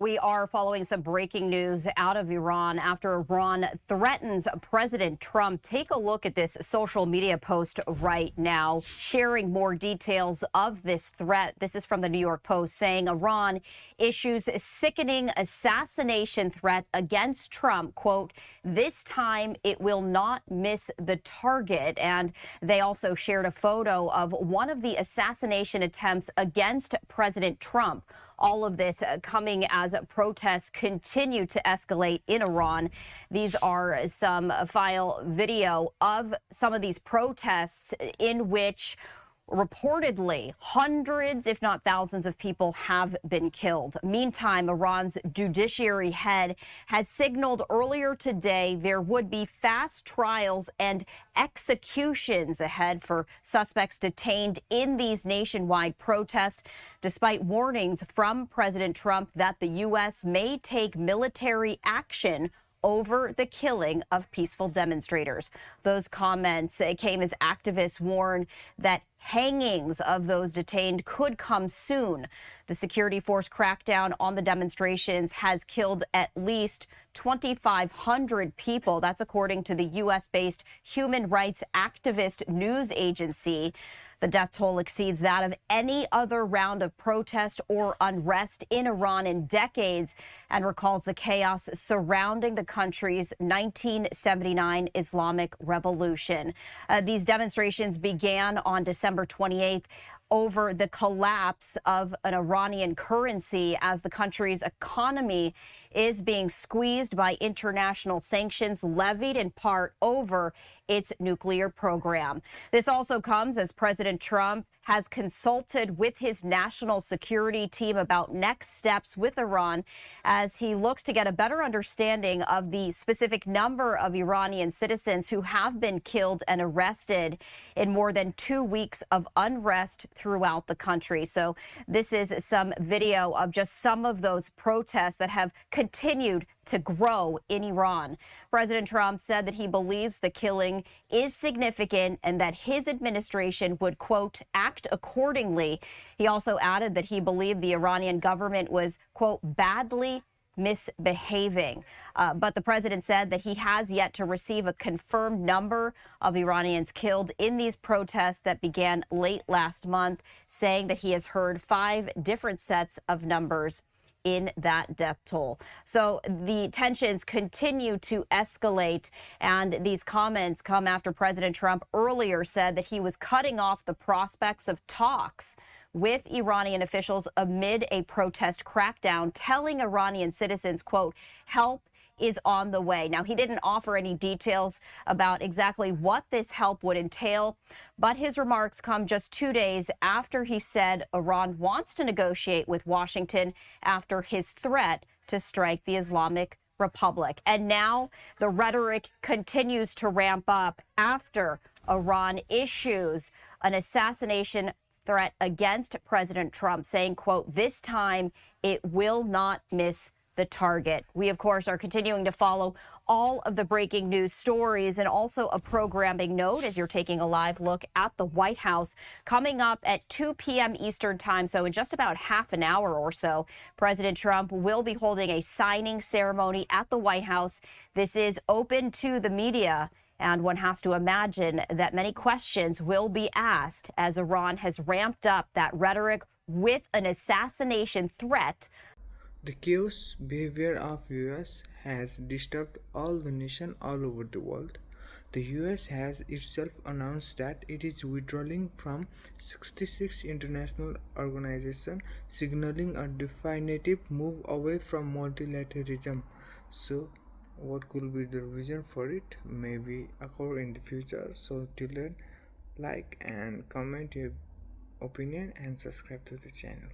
We are following some breaking news out of Iran after Iran threatens President Trump. Take a look at this social media post right now, sharing more details of this threat. This is from the New York Post saying Iran issues sickening assassination threat against Trump. Quote, this time it will not miss the target. And they also shared a photo of one of the assassination attempts against President Trump. All of this coming as protests continue to escalate in Iran. These are some file video of some of these protests in which reportedly hundreds, if not thousands of people have been killed. Meantime, Iran's judiciary head has signaled earlier today there would be fast trials and executions ahead for suspects detained in these nationwide protests, despite warnings from President Trump that the U.S. may take military action over the killing of peaceful demonstrators. Those comments came as activists warn that hangings of those detained could come soon. The security force crackdown on the demonstrations has killed at least 2,500 people. That's according to the U.S.-based human rights activist news agency. The death toll exceeds that of any other round of protest or unrest in Iran in decades and recalls the chaos surrounding the country's 1979 Islamic Revolution. These demonstrations began on December 28th over the collapse of an Iranian currency as the country's economy is being squeezed by international sanctions levied in part over its nuclear program. This also comes as President Trump has consulted with his national security team about next steps with Iran as he looks to get a better understanding of the specific number of Iranian citizens who have been killed and arrested in more than 2 weeks of unrest throughout the country. So this is some video of just some of those protests that have continued to grow in Iran. President Trump said that he believes the killing is significant and that his administration would, quote, act accordingly. He also added that he believed the Iranian government was, quote, badly misbehaving. But the president said that he has yet to receive a confirmed number of Iranians killed in these protests that began late last month, saying that he has heard 5 different sets of numbers in that death toll. So the tensions continue to escalate, and these comments come after President Trump earlier said that he was cutting off the prospects of talks with Iranian officials amid a protest crackdown, telling Iranian citizens, quote, help is on the way. Now, he didn't offer any details about exactly what this help would entail, but his remarks come just 2 days after he said Iran wants to negotiate with Washington after his threat to strike the Islamic Republic. And now the rhetoric continues to ramp up after Iran issues an assassination threat against President Trump, saying, quote, this time it will not miss the target. We, of course, are continuing to follow all of the breaking news stories, and also a programming note as you're taking a live look at the White House. Coming up at 2 p.m. Eastern time, so in just about half an hour or so, President Trump will be holding a signing ceremony at the White House. This is open to the media, and one has to imagine that many questions will be asked as Iran has ramped up that rhetoric with an assassination threat. The chaos behavior of US has disturbed all the nations all over the world. The US has itself announced that it is withdrawing from 66 international organizations, signaling a definitive move away from multilateralism. So, what could be the reason for it? Maybe occur in the future. So, till then, like and comment your opinion and subscribe to the channel.